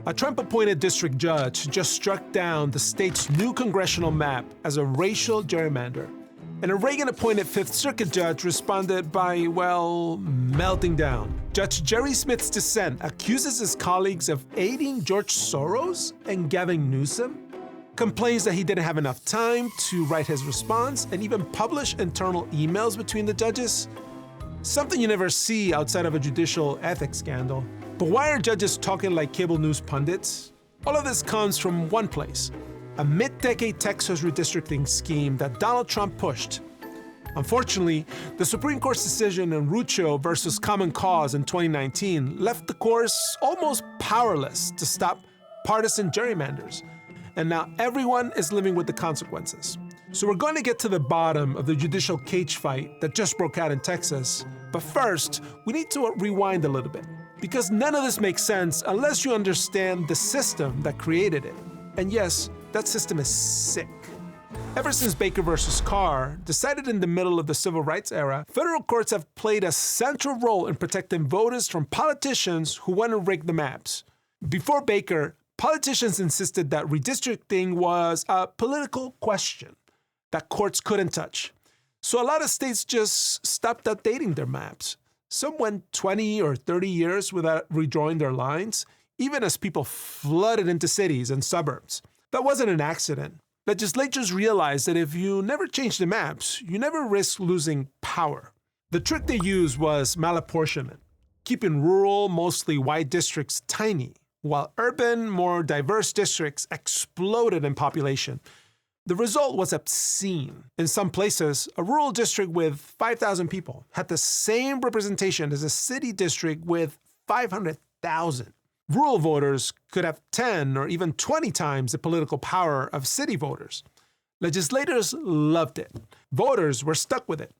A Trump-appointed district judge just struck down the state's new congressional map as a racial gerrymander. And a Reagan-appointed Fifth Circuit judge responded by, well, melting down. Judge Jerry Smith's dissent accuses his colleagues of aiding George Soros and Gavin Newsom, complains that he didn't have enough time to write his response, and even publish internal emails between the judges. Something you never see outside of a judicial ethics scandal. But why are judges talking like cable news pundits? All of this comes from one place: a mid-decade Texas redistricting scheme that Donald Trump pushed. Unfortunately, the Supreme Court's decision in Rucho versus Common Cause in 2019 left the courts almost powerless to stop partisan gerrymanders, and now everyone is living with the consequences. So we're going to get to the bottom of the judicial cage fight that just broke out in Texas. But first, we need to rewind a little bit, because none of this makes sense unless you understand the system that created it. And yes, that system is sick. Ever since Baker versus Carr, decided in the middle of the civil rights era, federal courts have played a central role in protecting voters from politicians who want to rig the maps. Before Baker, politicians insisted that redistricting was a political question that courts couldn't touch. So a lot of states just stopped updating their maps. Some went 20 or 30 years without redrawing their lines, even as people flooded into cities and suburbs. That wasn't an accident. Legislatures realized that if you never change the maps, you never risk losing power. The trick they used was malapportionment, keeping rural, mostly white districts tiny, while urban, more diverse districts exploded in population. The result was obscene. In some places, a rural district with 5,000 people had the same representation as a city district with 500,000. Rural voters could have 10 or even 20 times the political power of city voters. Legislators loved it. Voters were stuck with it.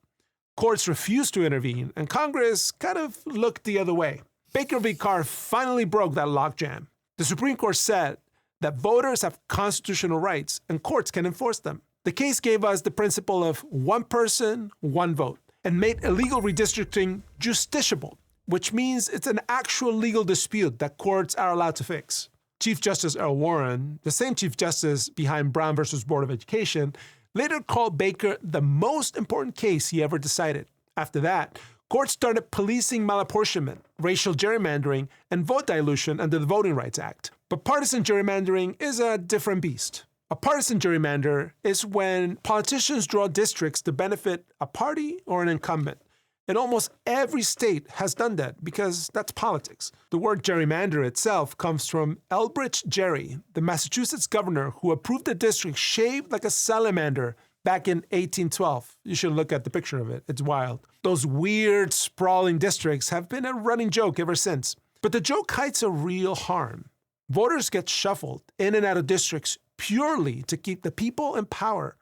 Courts refused to intervene, and Congress kind of looked the other way. Baker v. Carr finally broke that logjam. The Supreme Court said that voters have constitutional rights and courts can enforce them. The case gave us the principle of one person, one vote, and made illegal redistricting justiciable, which means it's an actual legal dispute that courts are allowed to fix. Chief Justice Earl Warren, the same Chief Justice behind Brown versus Board of Education, later called Baker the most important case he ever decided. After that, courts started policing malapportionment, racial gerrymandering, and vote dilution under the Voting Rights Act. But partisan gerrymandering is a different beast. A partisan gerrymander is when politicians draw districts to benefit a party or an incumbent. And almost every state has done that because that's politics. The word gerrymander itself comes from Elbridge Gerry, the Massachusetts governor who approved a district shaped like a salamander back in 1812. You should look at the picture of it. It's wild. Those weird, sprawling districts have been a running joke ever since. But the joke hides a real harm. Voters get shuffled in and out of districts purely to keep the people in power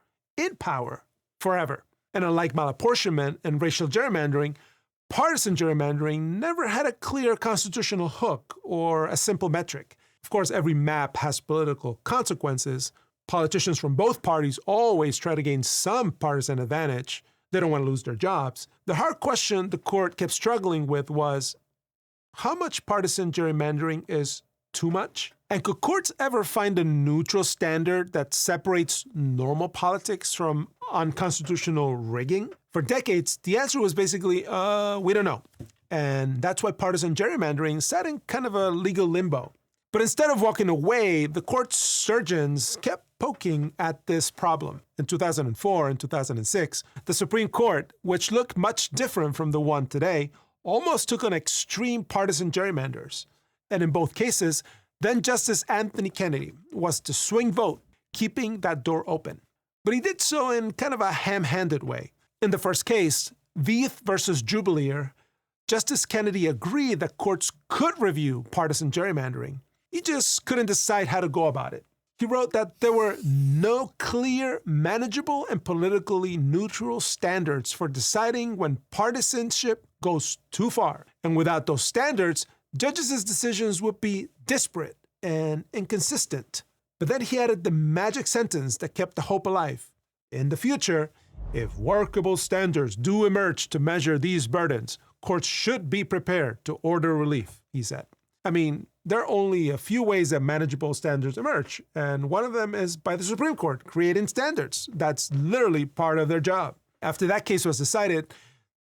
forever. And unlike malapportionment and racial gerrymandering, partisan gerrymandering never had a clear constitutional hook or a simple metric. Of course, every map has political consequences. Politicians from both parties always try to gain some partisan advantage. They don't want to lose their jobs. The hard question the court kept struggling with was, how much partisan gerrymandering is too much? And could courts ever find a neutral standard that separates normal politics from unconstitutional rigging? For decades, the answer was basically, we don't know. And that's why partisan gerrymandering sat in kind of a legal limbo. But instead of walking away, the court's surgeons kept poking at this problem. In 2004 and 2006, the Supreme Court, which looked much different from the one today, almost took on extreme partisan gerrymanders. And in both cases, then Justice Anthony Kennedy was to swing vote, keeping that door open. But he did so in kind of a ham-handed way. In the first case, Veith versus Jubileer, Justice Kennedy agreed that courts could review partisan gerrymandering. He just couldn't decide how to go about it. He wrote that there were no clear, manageable, and politically neutral standards for deciding when partisanship goes too far. And without those standards, judges' decisions would be disparate and inconsistent. But then he added the magic sentence that kept the hope alive. In the future, if workable standards do emerge to measure these burdens, courts should be prepared to order relief, he said. I mean, there are only a few ways that manageable standards emerge, and one of them is by the Supreme Court creating standards. That's literally part of their job. After that case was decided,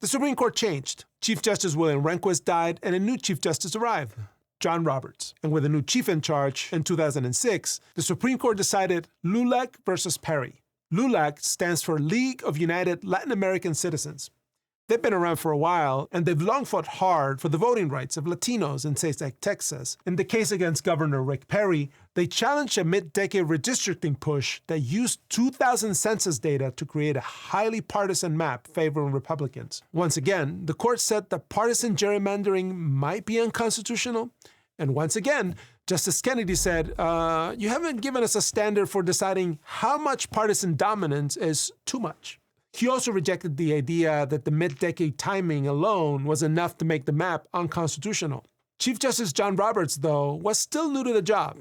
the Supreme Court changed. Chief Justice William Rehnquist died, and a new Chief Justice arrived, John Roberts. And with a new chief in charge in 2006, the Supreme Court decided LULAC versus Perry. LULAC stands for League of United Latin American Citizens. They've been around for a while, and they've long fought hard for the voting rights of Latinos in states like Texas. In the case against Governor Rick Perry, they challenged a mid-decade redistricting push that used 2000 census data to create a highly partisan map favoring Republicans. Once again, the court said that partisan gerrymandering might be unconstitutional, and once again, Justice Kennedy said, you haven't given us a standard for deciding how much partisan dominance is too much. He also rejected the idea that the mid-decade timing alone was enough to make the map unconstitutional. Chief Justice John Roberts, though, was still new to the job,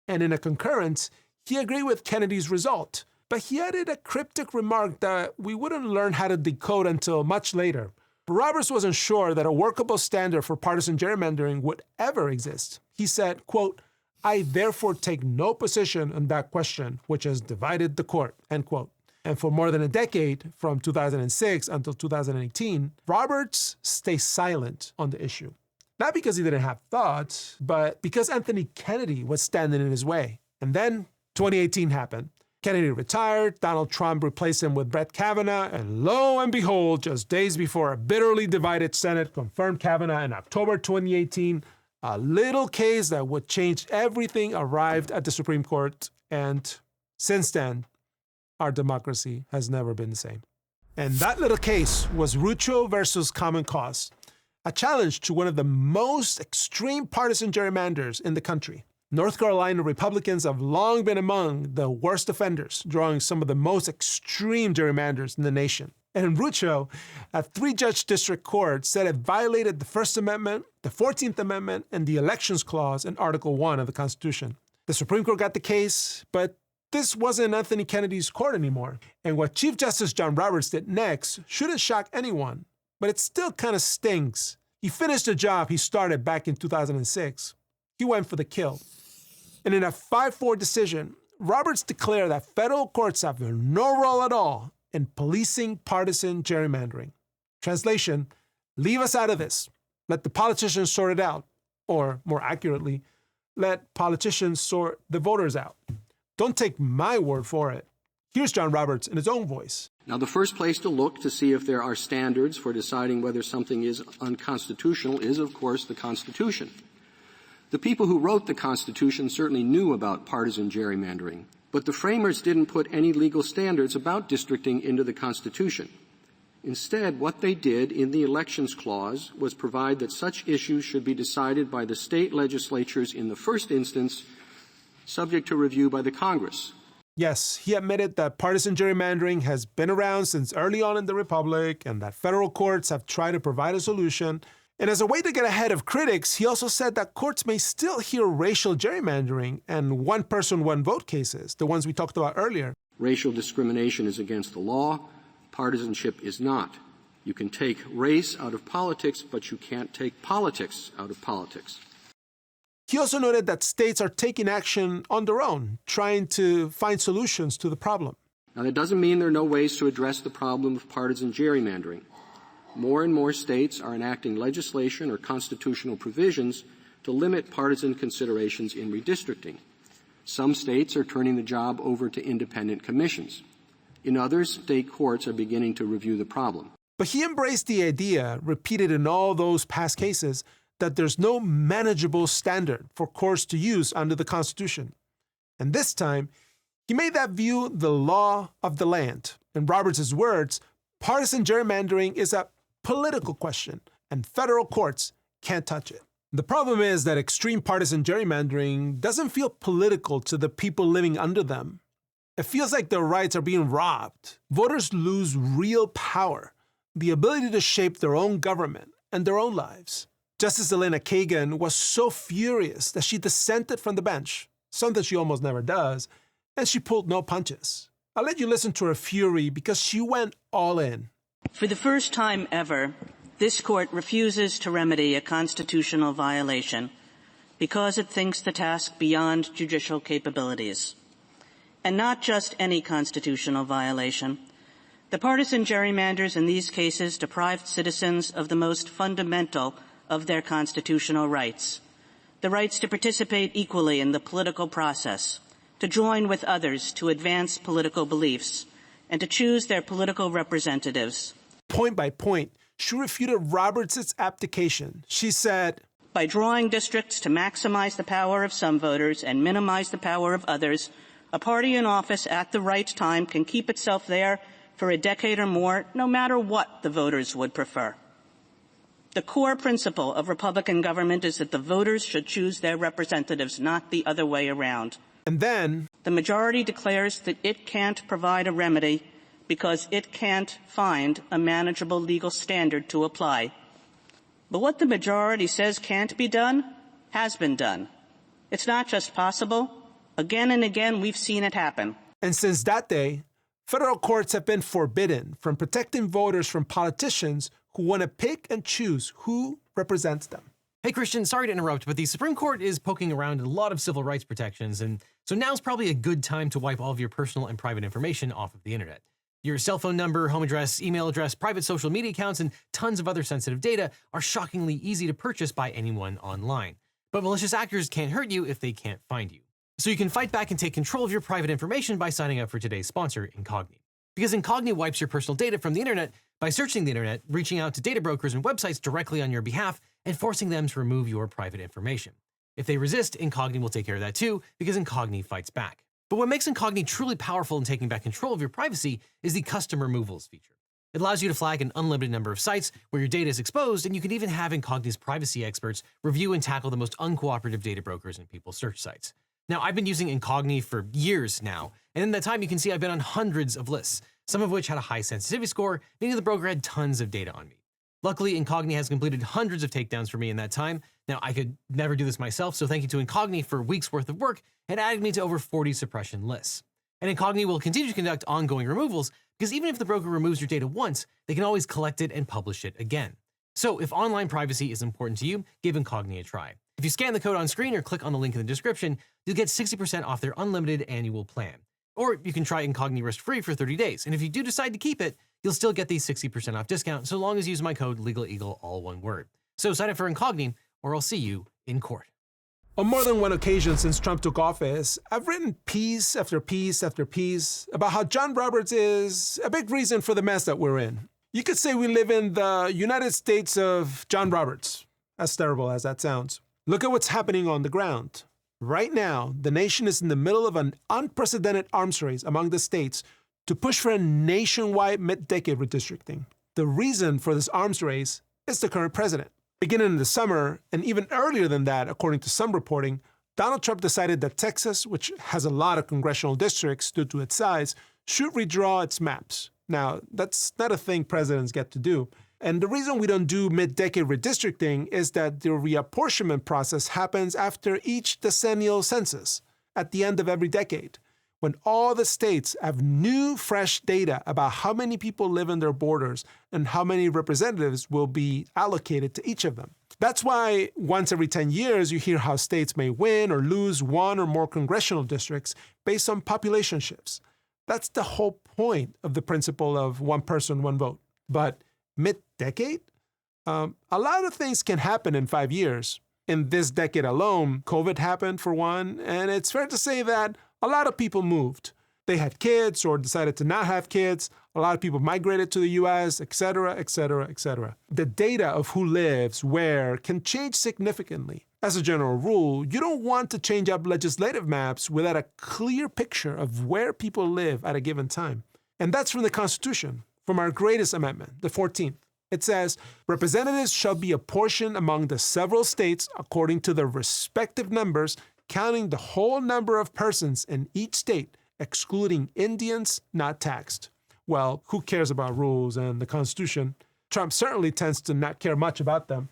and in a concurrence, he agreed with Kennedy's result, but he added a cryptic remark that we wouldn't learn how to decode until much later. Roberts wasn't sure that a workable standard for partisan gerrymandering would ever exist. He said, quote, "I therefore take no position on that question which has divided the court," end quote. And for more than a decade, from 2006 until 2018, Roberts stayed silent on the issue. Not because he didn't have thoughts, but because Anthony Kennedy was standing in his way. And then 2018 happened. Kennedy retired, Donald Trump replaced him with Brett Kavanaugh, and lo and behold, just days before a bitterly divided Senate confirmed Kavanaugh in October 2018, a little case that would change everything arrived at the Supreme Court, and since then, our democracy has never been the same. And that little case was Rucho versus Common Cause, a challenge to one of the most extreme partisan gerrymanders in the country. North Carolina Republicans have long been among the worst offenders, drawing some of the most extreme gerrymanders in the nation. And Rucho, a 3-judge district court, said it violated the First Amendment, the 14th Amendment, and the Elections Clause in Article 1 of the Constitution. The Supreme Court got the case, but this wasn't Anthony Kennedy's court anymore. And what Chief Justice John Roberts did next shouldn't shock anyone, but it still kind of stings. He finished the job he started back in 2006. He went for the kill. And in a 5-4 decision, Roberts declared that federal courts have no role at all in policing partisan gerrymandering. Translation, leave us out of this. Let the politicians sort it out. Or, more accurately, let politicians sort the voters out. Don't take my word for it. Here's John Roberts in his own voice. Now, the first place to look to see if there are standards for deciding whether something is unconstitutional is, of course, the Constitution. The people who wrote the Constitution certainly knew about partisan gerrymandering, but the framers didn't put any legal standards about districting into the Constitution. Instead, what they did in the Elections Clause was provide that such issues should be decided by the state legislatures in the first instance, subject to review by the Congress. Yes, he admitted that partisan gerrymandering has been around since early on in the Republic and that federal courts have tried to provide a solution. And as a way to get ahead of critics, he also said that courts may still hear racial gerrymandering and one-person, one-vote cases, the ones we talked about earlier. Racial discrimination is against the law. Partisanship is not. You can take race out of politics, but you can't take politics out of politics. He also noted that states are taking action on their own, trying to find solutions to the problem. Now, that doesn't mean there are no ways to address the problem of partisan gerrymandering. More and more states are enacting legislation or constitutional provisions to limit partisan considerations in redistricting. Some states are turning the job over to independent commissions. In others, state courts are beginning to review the problem. But he embraced the idea, repeated in all those past cases, that there's no manageable standard for courts to use under the Constitution. And this time, he made that view the law of the land. In Roberts' words, partisan gerrymandering is a political question, and federal courts can't touch it. The problem is that extreme partisan gerrymandering doesn't feel political to the people living under them. It feels like their rights are being robbed. Voters lose real power, the ability to shape their own government and their own lives. Justice Elena Kagan was so furious that she dissented from the bench, something she almost never does, and she pulled no punches. I'll let you listen to her fury because she went all in. For the first time ever, this court refuses to remedy a constitutional violation because it thinks the task beyond judicial capabilities. And not just any constitutional violation. The partisan gerrymanders in these cases deprived citizens of the most fundamental of their constitutional rights, the rights to participate equally in the political process, to join with others to advance political beliefs, and to choose their political representatives. Point by point, she refuted Roberts' abdication. She said, by drawing districts to maximize the power of some voters and minimize the power of others, a party in office at the right time can keep itself there for a decade or more, no matter what the voters would prefer. The core principle of Republican government is that the voters should choose their representatives, not the other way around. And then the majority declares that it can't provide a remedy because it can't find a manageable legal standard to apply. But what the majority says can't be done has been done. It's not just possible. Again and again, we've seen it happen. And since that day, federal courts have been forbidden from protecting voters from politicians who want to pick and choose who represents them. Hey, Christian, sorry to interrupt, but the Supreme Court is poking around a lot of civil rights protections, and so now's probably a good time to wipe all of your personal and private information off of the internet. Your cell phone number, home address, email address, private social media accounts, and tons of other sensitive data are shockingly easy to purchase by anyone online. But malicious actors can't hurt you if they can't find you. So you can fight back and take control of your private information by signing up for today's sponsor, Incogni. Because Incogni wipes your personal data from the internet by searching the internet, reaching out to data brokers and websites directly on your behalf, and forcing them to remove your private information. If they resist, Incogni will take care of that too, because Incogni fights back. But what makes Incogni truly powerful in taking back control of your privacy is the custom removals feature. It allows you to flag an unlimited number of sites where your data is exposed, and you can even have Incogni's privacy experts review and tackle the most uncooperative data brokers and people search sites. Now, I've been using Incogni for years now, and in that time you can see I've been on hundreds of lists, some of which had a high sensitivity score, meaning the broker had tons of data on me. Luckily, Incogni has completed hundreds of takedowns for me in that time. Now, I could never do this myself, so thank you to Incogni for weeks worth of work and adding me to over 40 suppression lists. And Incogni will continue to conduct ongoing removals because even if the broker removes your data once, they can always collect it and publish it again. So if online privacy is important to you, give Incogni a try. If you scan the code on screen or click on the link in the description, you'll get 60% off their unlimited annual plan. Or you can try Incogni risk-free for 30 days, and if you do decide to keep it, you'll still get the 60% off discount so long as you use my code LegalEagle, all one word. So sign up for Incogni, or I'll see you in court. On more than one occasion since Trump took office, I've written piece after piece after piece about how John Roberts is a big reason for the mess that we're in. You could say we live in the United States of John Roberts, as terrible as that sounds. Look at what's happening on the ground. Right now, the nation is in the middle of an unprecedented arms race among the states to push for a nationwide mid-decade redistricting. The reason for this arms race is the current president. Beginning in the summer, and even earlier than that, according to some reporting, Donald Trump decided that Texas, which has a lot of congressional districts due to its size, should redraw its maps. Now, that's not a thing presidents get to do. And the reason we don't do mid-decade redistricting is that the reapportionment process happens after each decennial census, at the end of every decade, when all the states have new, fresh data about how many people live in their borders and how many representatives will be allocated to each of them. That's why once every 10 years, you hear how states may win or lose one or more congressional districts based on population shifts. That's the whole point of the principle of one person, one vote. But mid-decade? A lot of things can happen in 5 years. In this decade alone, COVID happened for one, and it's fair to say that a lot of people moved. They had kids or decided to not have kids. A lot of people migrated to the US, etc., etc., etc. The data of who lives where can change significantly. As a general rule, you don't want to change up legislative maps without a clear picture of where people live at a given time. And that's from the Constitution, from our greatest amendment, the 14th. It says, representatives shall be apportioned among the several states according to their respective numbers, counting the whole number of persons in each state, excluding Indians not taxed. Well, who cares about rules and the Constitution? Trump certainly tends to not care much about them.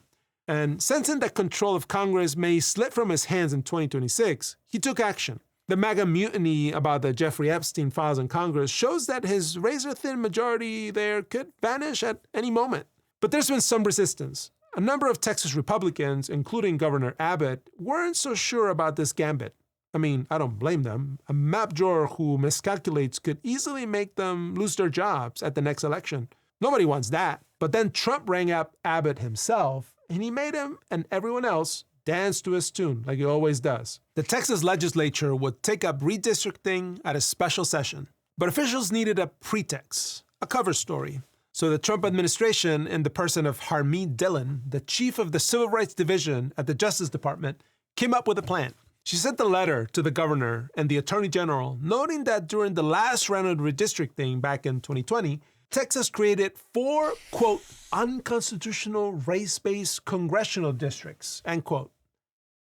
And sensing that control of Congress may slip from his hands in 2026, he took action. The MAGA mutiny about the Jeffrey Epstein files in Congress shows that his razor-thin majority there could vanish at any moment. But there's been some resistance. A number of Texas Republicans, including Governor Abbott, weren't so sure about this gambit. I mean, I don't blame them. A map drawer who miscalculates could easily make them lose their jobs at the next election. Nobody wants that. But then Trump rang up Abbott himself, and he made him and everyone else dance to his tune, like he always does. The Texas legislature would take up redistricting at a special session. But officials needed a pretext, a cover story. So the Trump administration, in the person of Harmeet Dillon, the chief of the Civil Rights Division at the Justice Department, came up with a plan. She sent a letter to the governor and the attorney general, noting that during the last round of redistricting back in 2020, Texas created 4, quote, unconstitutional race-based congressional districts, end quote.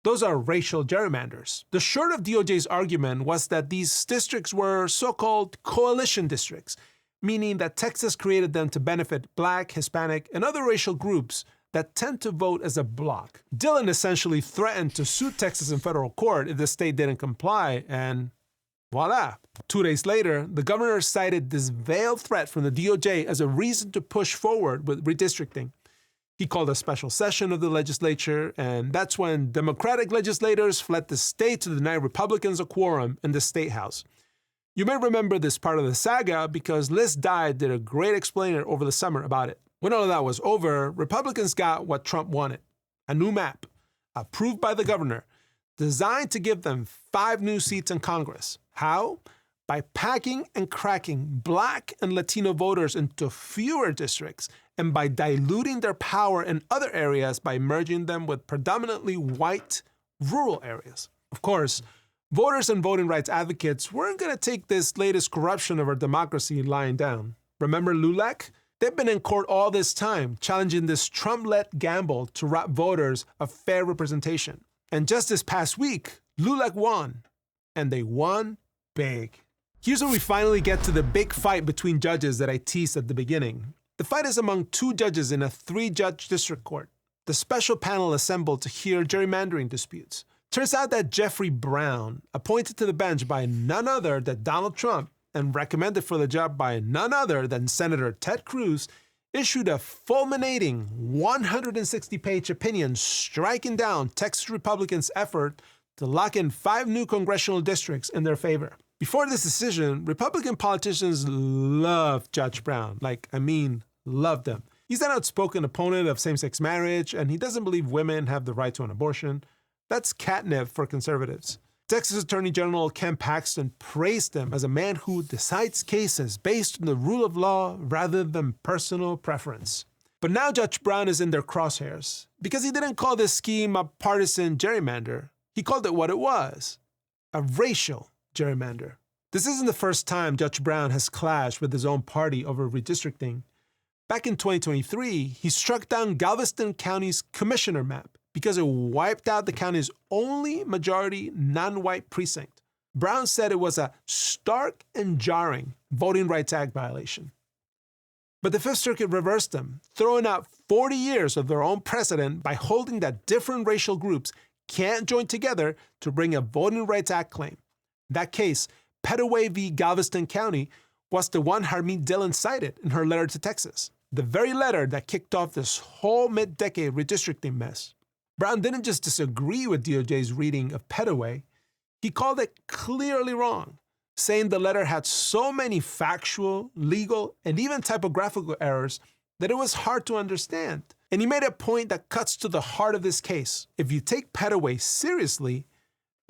Those are racial gerrymanders. The short of DOJ's argument was that these districts were so-called coalition districts, meaning that Texas created them to benefit Black, Hispanic, and other racial groups that tend to vote as a bloc. Dillon essentially threatened to sue Texas in federal court if the state didn't comply, and voila. 2 days later, the governor cited this veiled threat from the DOJ as a reason to push forward with redistricting. He called a special session of the legislature, and that's when Democratic legislators fled the state to deny Republicans a quorum in the state house. You may remember this part of the saga because Liz Dye did a great explainer over the summer about it. When all of that was over, Republicans got what Trump wanted, a new map, approved by the governor, designed to give them 5 new seats in Congress. How? By packing and cracking Black and Latino voters into fewer districts, and by diluting their power in other areas by merging them with predominantly white rural areas. Of course, voters and voting rights advocates weren't going to take this latest corruption of our democracy lying down. Remember LULAC? They've been in court all this time, challenging this Trump-led gamble to rob voters of fair representation. And just this past week, LULAC won. And they won big. Here's where we finally get to the big fight between judges that I teased at the beginning. The fight is among 2 judges in a 3-judge district court. The special panel assembled to hear gerrymandering disputes. Turns out that Jeffrey Brown, appointed to the bench by none other than Donald Trump, and recommended for the job by none other than Senator Ted Cruz, issued a fulminating 160-page opinion striking down Texas Republicans' effort to lock in 5 new congressional districts in their favor. Before this decision, Republican politicians loved Judge Brown. Loved him. He's an outspoken opponent of same-sex marriage, and he doesn't believe women have the right to an abortion. That's catnip for conservatives. Texas Attorney General Ken Paxton praised him as a man who decides cases based on the rule of law rather than personal preference. But now Judge Brown is in their crosshairs because he didn't call this scheme a partisan gerrymander. He called it what it was, a racial gerrymander. This isn't the first time Judge Brown has clashed with his own party over redistricting. Back in 2023, he struck down Galveston County's commissioner map because it wiped out the county's only majority non-white precinct. Brown said it was a stark and jarring Voting Rights Act violation. But the Fifth Circuit reversed him, throwing out 40 years of their own precedent by holding that different racial groups can't join together to bring a Voting Rights Act claim. That case, Petaway v. Galveston County, was the one Harmeet Dillon cited in her letter to Texas, the very letter that kicked off this whole mid-decade redistricting mess. Brown didn't just disagree with DOJ's reading of Petaway, he called it clearly wrong, saying the letter had so many factual, legal, and even typographical errors that it was hard to understand. And he made a point that cuts to the heart of this case. If you take Petaway seriously,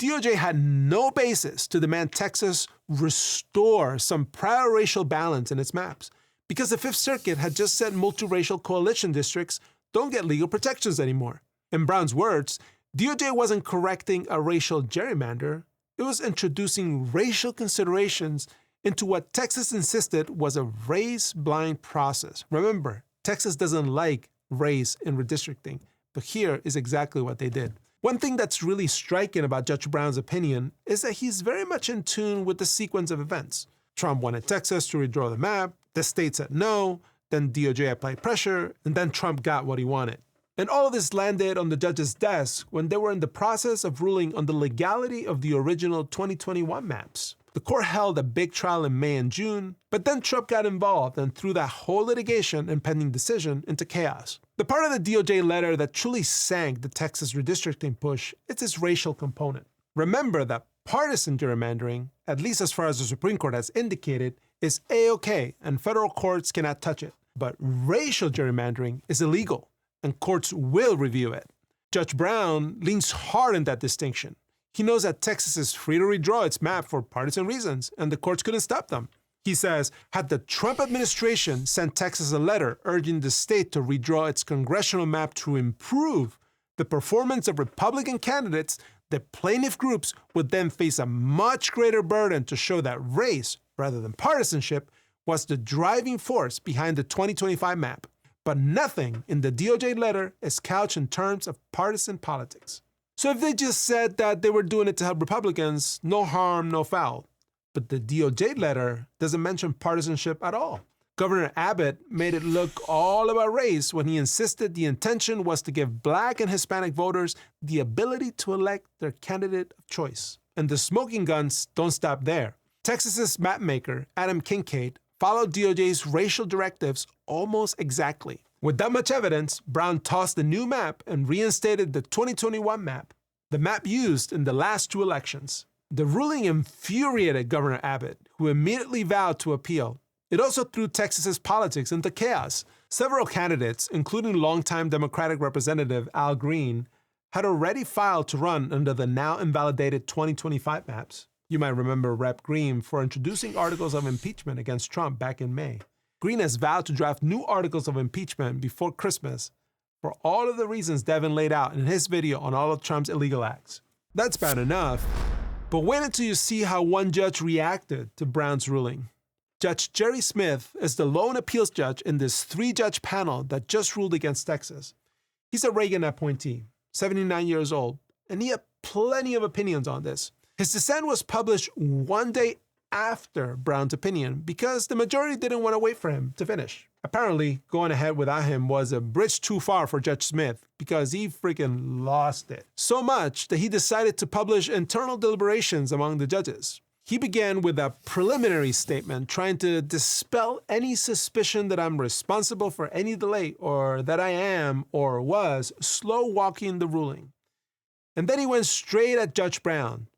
DOJ had no basis to demand Texas restore some prior racial balance in its maps, because the Fifth Circuit had just said multiracial coalition districts don't get legal protections anymore. In Brown's words, DOJ wasn't correcting a racial gerrymander, it was introducing racial considerations into what Texas insisted was a race-blind process. Remember, Texas doesn't like race in redistricting, but here is exactly what they did. One thing that's really striking about Judge Brown's opinion is that he's very much in tune with the sequence of events. Trump wanted Texas to redraw the map, the state said no, then DOJ applied pressure, and then Trump got what he wanted. And all of this landed on the judge's desk when they were in the process of ruling on the legality of the original 2021 maps. The court held a big trial in May and June, but then Trump got involved and threw that whole litigation and pending decision into chaos. The part of the DOJ letter that truly sank the Texas redistricting push is its racial component. Remember that partisan gerrymandering, at least as far as the Supreme Court has indicated, is A-OK and federal courts cannot touch it. But racial gerrymandering is illegal, and courts will review it. Judge Brown leans hard in that distinction. He knows that Texas is free to redraw its map for partisan reasons, and the courts couldn't stop them. He says, had the Trump administration sent Texas a letter urging the state to redraw its congressional map to improve the performance of Republican candidates, the plaintiff groups would then face a much greater burden to show that race, rather than partisanship, was the driving force behind the 2025 map. But nothing in the DOJ letter is couched in terms of partisan politics. So if they just said that they were doing it to help Republicans, no harm, no foul. But the DOJ letter doesn't mention partisanship at all. Governor Abbott made it look all about race when he insisted the intention was to give Black and Hispanic voters the ability to elect their candidate of choice. And the smoking guns don't stop there. Texas's mapmaker, Adam Kincaid, followed DOJ's racial directives almost exactly. With that much evidence, Brown tossed the new map and reinstated the 2021 map, the map used in the last two elections. The ruling infuriated Governor Abbott, who immediately vowed to appeal. It also threw Texas's politics into chaos. Several candidates, including longtime Democratic Representative Al Green, had already filed to run under the now invalidated 2025 maps. You might remember Rep. Green for introducing articles of impeachment against Trump back in May. Green has vowed to draft new articles of impeachment before Christmas for all of the reasons Devin laid out in his video on all of Trump's illegal acts. That's bad enough, but wait until you see how one judge reacted to Brown's ruling. Judge Jerry Smith is the lone appeals judge in this three-judge panel that just ruled against Texas. He's a Reagan appointee, 79 years old, and he had plenty of opinions on this. His dissent was published one day after Brown's opinion because the majority didn't want to wait for him to finish. Apparently, going ahead without him was a bridge too far for Judge Smith because he freaking lost it. So much that he decided to publish internal deliberations among the judges. He began with a preliminary statement trying to dispel any suspicion that I'm responsible for any delay or that I am or was slow walking the ruling. And then he went straight at Judge Brown.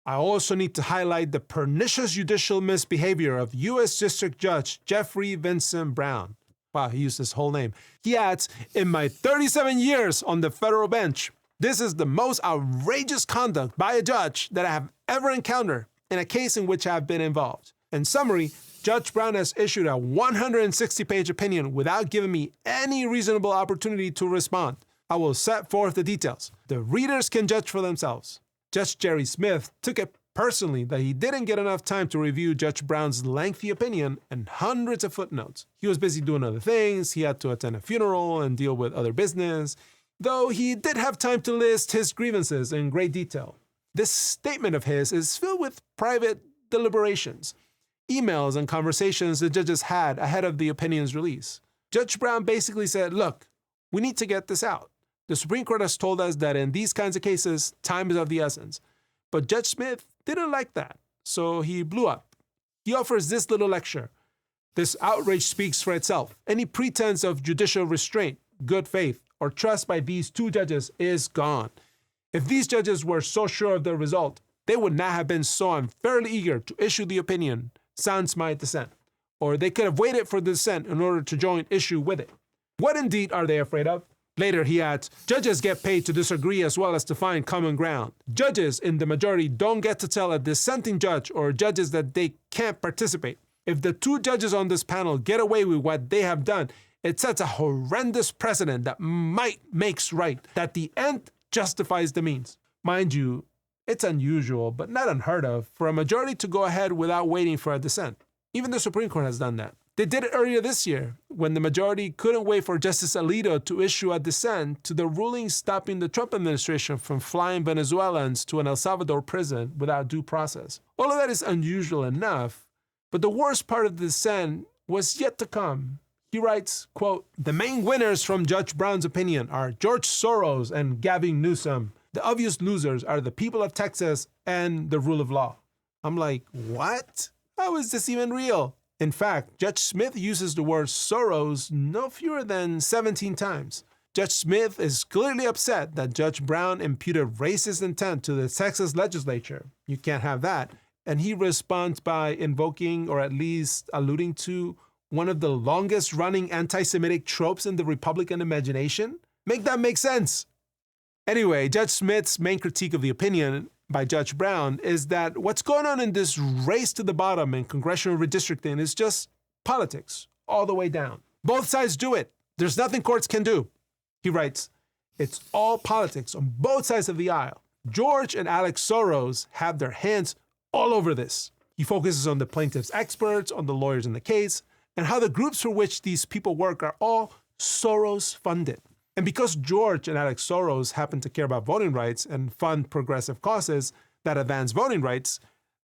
I also need to highlight the pernicious judicial misbehavior of U.S. District Judge Jeffrey Vincent Brown. Wow, he used his whole name. He adds, in my 37 years on the federal bench, this is the most outrageous conduct by a judge that I have ever encountered in a case in which I have been involved. In summary, Judge Brown has issued a 160-page opinion without giving me any reasonable opportunity to respond. I will set forth the details. The readers can judge for themselves. Judge Jerry Smith took it personally that he didn't get enough time to review Judge Brown's lengthy opinion and hundreds of footnotes. He was busy doing other things, he had to attend a funeral and deal with other business, though he did have time to list his grievances in great detail. This statement of his is filled with private deliberations, emails and conversations the judges had ahead of the opinion's release. Judge Brown basically said, look, we need to get this out. The Supreme Court has told us that in these kinds of cases, time is of the essence. But Judge Smith didn't like that, so he blew up. He offers this little lecture. This outrage speaks for itself. Any pretense of judicial restraint, good faith, or trust by these two judges is gone. If these judges were so sure of the result, they would not have been so unfairly eager to issue the opinion, sans my dissent. Or they could have waited for the dissent in order to join issue with it. What indeed are they afraid of? Later, he adds, judges get paid to disagree as well as to find common ground. Judges in the majority don't get to tell a dissenting judge or judges that they can't participate. If the two judges on this panel get away with what they have done, it sets a horrendous precedent that might makes right, that the end justifies the means. Mind you, it's unusual, but not unheard of, for a majority to go ahead without waiting for a dissent. Even the Supreme Court has done that. They did it earlier this year, when the majority couldn't wait for Justice Alito to issue a dissent to the ruling stopping the Trump administration from flying Venezuelans to an El Salvador prison without due process. All of that is unusual enough, but the worst part of the dissent was yet to come. He writes, quote, "The main winners from Judge Brown's opinion are George Soros and Gavin Newsom. The obvious losers are the people of Texas and the rule of law." I'm like, what? How is this even real? In fact, Judge Smith uses the word Soros no fewer than 17 times. Judge Smith is clearly upset that Judge Brown imputed racist intent to the Texas legislature. You can't have that. And he responds by invoking, or at least alluding to, one of the longest running anti-Semitic tropes in the Republican imagination. Make that make sense. Anyway, Judge Smith's main critique of the opinion by Judge Brown is that what's going on in this race to the bottom in congressional redistricting is just politics all the way down. Both sides do it. There's nothing courts can do. He writes, "It's all politics on both sides of the aisle. George and Alex Soros have their hands all over this." He focuses on the plaintiff's experts, on the lawyers in the case, and how the groups for which these people work are all Soros funded. And because George and Alex Soros happen to care about voting rights and fund progressive causes that advance voting rights,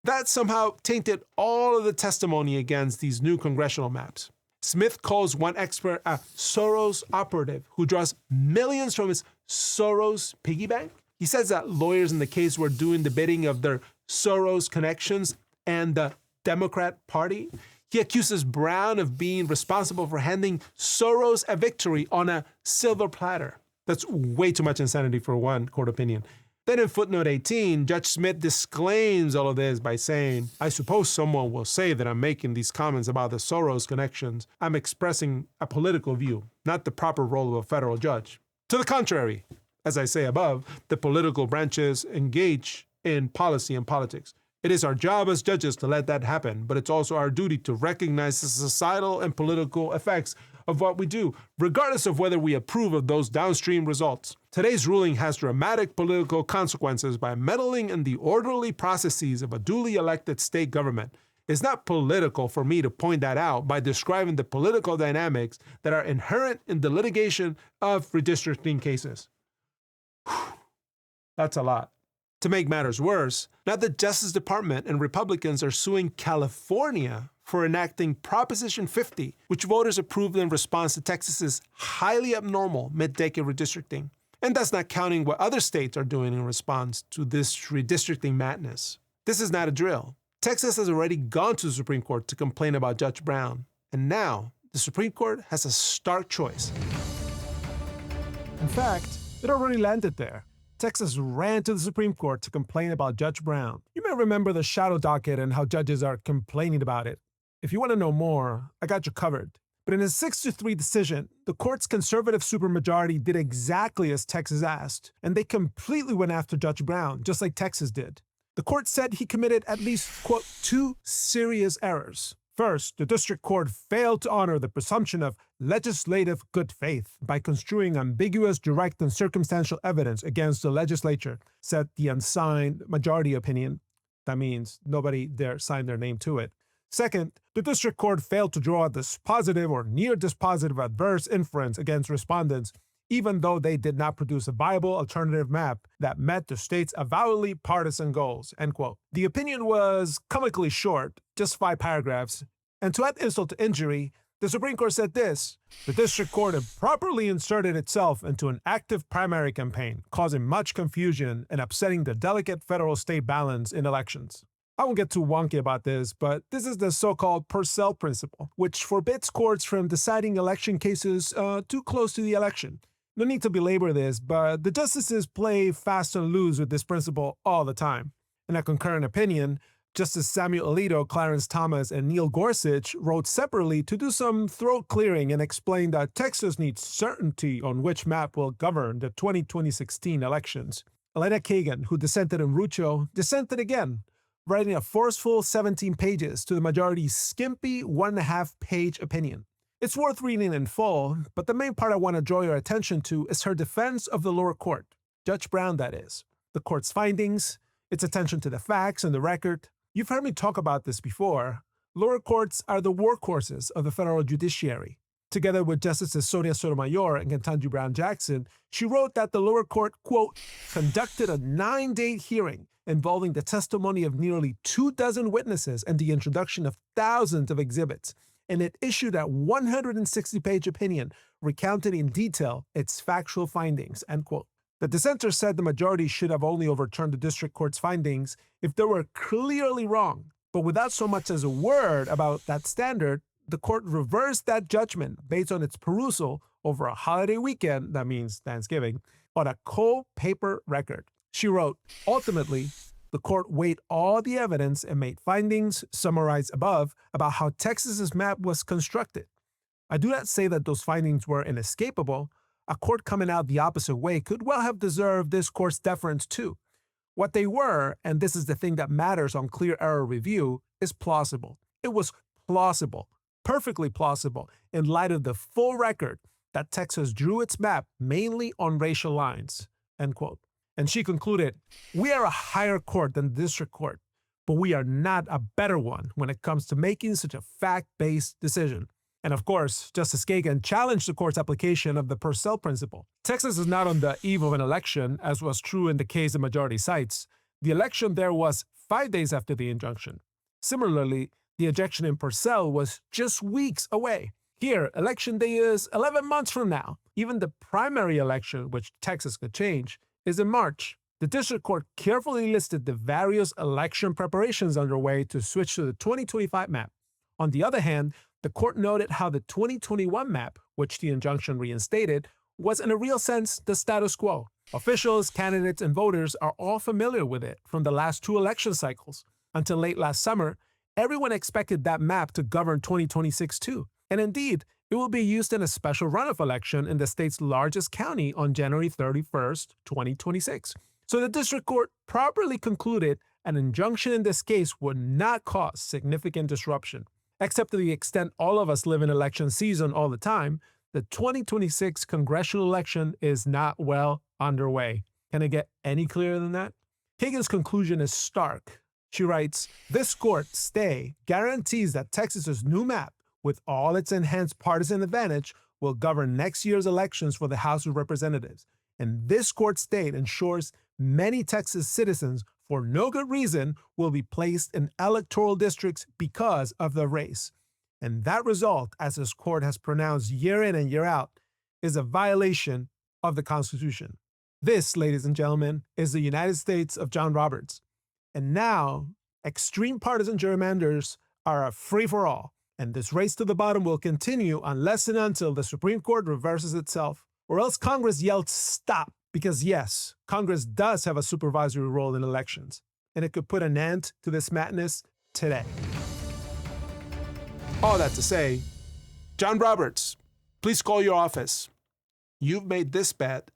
that somehow tainted all of the testimony against these new congressional maps. Smith calls one expert a Soros operative who draws millions from his Soros piggy bank. He says that lawyers in the case were doing the bidding of their Soros connections and the Democrat Party. He accuses Brown of being responsible for handing Soros a victory on a silver platter. That's way too much insanity for one court opinion. Then in footnote 18, Judge Smith disclaims all of this by saying, "I suppose someone will say that I'm making these comments about the Soros connections. I'm expressing a political view, not the proper role of a federal judge. To the contrary, as I say above, the political branches engage in policy and politics. It is our job as judges to let that happen, but it's also our duty to recognize the societal and political effects of what we do, regardless of whether we approve of those downstream results. Today's ruling has dramatic political consequences by meddling in the orderly processes of a duly elected state government. It's not political for me to point that out by describing the political dynamics that are inherent in the litigation of redistricting cases." That's a lot. To make matters worse, now the Justice Department and Republicans are suing California for enacting Proposition 50, which voters approved in response to Texas's highly abnormal mid-decade redistricting. And that's not counting what other states are doing in response to this redistricting madness. This is not a drill. Texas has already gone to the Supreme Court to complain about Judge Brown, and now the Supreme Court has a stark choice. In fact, it already landed there. Texas ran to the Supreme Court to complain about Judge Brown. You may remember the shadow docket and how judges are complaining about it. If you want to know more, I got you covered. But in a 6-3 decision, the court's conservative supermajority did exactly as Texas asked, and they completely went after Judge Brown, just like Texas did. The court said he committed at least, quote, 2 serious errors. First, the district court failed to honor the presumption of legislative good faith by construing ambiguous, direct, and circumstantial evidence against the legislature, said the unsigned majority opinion. That means nobody there signed their name to it. Second, the district court failed to draw a dispositive or near dispositive adverse inference against respondents, even though they did not produce a viable alternative map that met the state's avowedly partisan goals, end quote. The opinion was comically short, just 5 paragraphs, and to add insult to injury, the Supreme Court said this: the district court improperly inserted itself into an active primary campaign, causing much confusion and upsetting the delicate federal-state balance in elections. I won't get too wonky about this, but this is the so-called Purcell principle, which forbids courts from deciding election cases too close to the election. No need to belabor this, but the justices play fast and loose with this principle all the time. In a concurrent opinion, Justice Samuel Alito, Clarence Thomas, and Neil Gorsuch wrote separately to do some throat clearing and explain that Texas needs certainty on which map will govern the 2016 elections. Elena Kagan, who dissented in Rucho, dissented again, writing a forceful 17 pages to the majority's skimpy 1.5-page opinion. It's worth reading in full, but the main part I want to draw your attention to is her defense of the lower court, Judge Brown, that is, the court's findings, its attention to the facts and the record. You've heard me talk about this before. Lower courts are the workhorses of the federal judiciary. Together with Justices Sonia Sotomayor and Ketanji Brown Jackson, she wrote that the lower court, quote, conducted a 9-day hearing involving the testimony of nearly 24 witnesses and the introduction of thousands of exhibits, and it issued a 160-page opinion recounting in detail its factual findings, end quote. The dissenter said the majority should have only overturned the district court's findings if they were clearly wrong, but without so much as a word about that standard, the court reversed that judgment based on its perusal over a holiday weekend, that means Thanksgiving, on a cold paper record. She wrote, ultimately, the court weighed all the evidence and made findings summarized above about how Texas's map was constructed. I do not say that those findings were inescapable. A court coming out the opposite way could well have deserved this court's deference too. What they were, and this is the thing that matters on clear error review, is plausible. It was plausible, perfectly plausible, in light of the full record that Texas drew its map mainly on racial lines, end quote. And she concluded, we are a higher court than the district court, but we are not a better one when it comes to making such a fact-based decision. And of course, Justice Kagan challenged the court's application of the Purcell principle. Texas is not on the eve of an election, as was true in the case the majority cites. The election there was 5 days after the injunction. Similarly, the ejection in Purcell was just weeks away. Here, election day is 11 months from now. Even the primary election, which Texas could change, is in March. The district court carefully listed the various election preparations underway to switch to the 2025 map. On the other hand, the court noted how the 2021 map, which the injunction reinstated, was in a real sense the status quo. Officials, candidates, and voters are all familiar with it from the last 2 election cycles. Until late last summer, everyone expected that map to govern 2026 too. And indeed, it will be used in a special runoff election in the state's largest county on January 31st, 2026. So the district court properly concluded an injunction in this case would not cause significant disruption. Except to the extent all of us live in election season all the time, the 2026 congressional election is not well underway. Can it get any clearer than that? Kagan's conclusion is stark. She writes, this court stay guarantees that Texas's new map, with all its enhanced partisan advantage, will govern next year's elections for the House of Representatives. And this court stay ensures many Texas citizens, for no good reason, will be placed in electoral districts because of the race. And that result, as this court has pronounced year in and year out, is a violation of the Constitution. This, ladies and gentlemen, is the United States of John Roberts. And now, extreme partisan gerrymanders are a free-for-all. And this race to the bottom will continue unless and until the Supreme Court reverses itself, or else Congress yells stop. Because yes, Congress does have a supervisory role in elections, and it could put an end to this madness today. All that to say, John Roberts, please call your office. You've made this bet.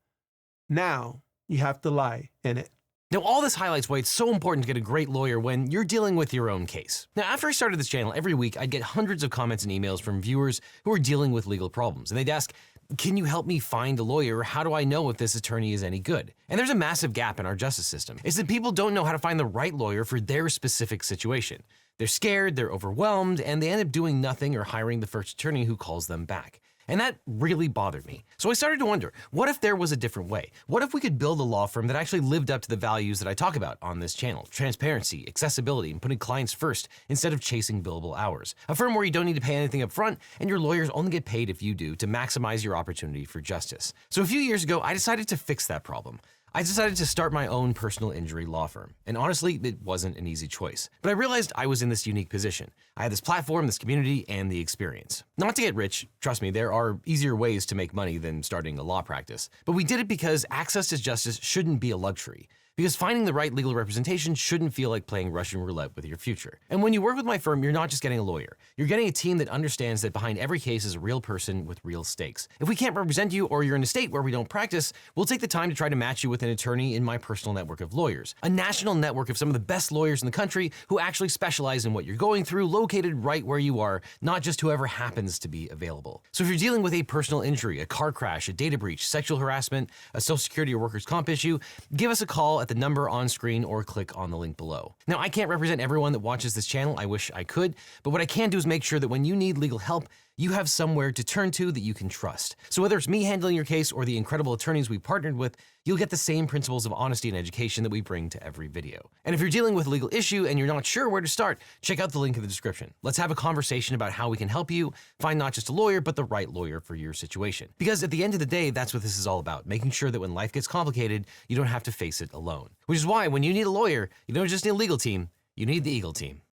Now you have to lie in it. Now, all this highlights why it's so important to get a great lawyer when you're dealing with your own case. Now, after I started this channel, every week I'd get hundreds of comments and emails from viewers who are dealing with legal problems, and they'd ask, can you help me find a lawyer, or how do I know if this attorney is any good? And there's a massive gap in our justice system. It's that people don't know how to find the right lawyer for their specific situation. They're scared, they're overwhelmed, and they end up doing nothing or hiring the first attorney who calls them back. And that really bothered me. So I started to wonder, what if there was a different way? What if we could build a law firm that actually lived up to the values that I talk about on this channel? Transparency, accessibility, and putting clients first instead of chasing billable hours. A firm where you don't need to pay anything up front, and your lawyers only get paid if you do, to maximize your opportunity for justice. So a few years ago, I decided to fix that problem. I decided to start my own personal injury law firm. And honestly, it wasn't an easy choice. But I realized I was in this unique position. I had this platform, this community, and the experience. Not to get rich, trust me, there are easier ways to make money than starting a law practice. But we did it because access to justice shouldn't be a luxury. Because finding the right legal representation shouldn't feel like playing Russian roulette with your future. And when you work with my firm, you're not just getting a lawyer. You're getting a team that understands that behind every case is a real person with real stakes. If we can't represent you, or you're in a state where we don't practice, we'll take the time to try to match you with an attorney in my personal network of lawyers. A national network of some of the best lawyers in the country who actually specialize in what you're going through, located right where you are, not just whoever happens to be available. So if you're dealing with a personal injury, a car crash, a data breach, sexual harassment, a social security or workers' comp issue, give us a call at the number on screen or click on the link below. Now, I can't represent everyone that watches this channel. I wish I could, but what I can do is make sure that when you need legal help, you have somewhere to turn to that you can trust. So whether it's me handling your case or the incredible attorneys we've partnered with, you'll get the same principles of honesty and education that we bring to every video. And if you're dealing with a legal issue and you're not sure where to start, check out the link in the description. Let's have a conversation about how we can help you find not just a lawyer, but the right lawyer for your situation. Because at the end of the day, that's what this is all about, making sure that when life gets complicated, you don't have to face it alone. Which is why when you need a lawyer, you don't just need a legal team, you need the Eagle team.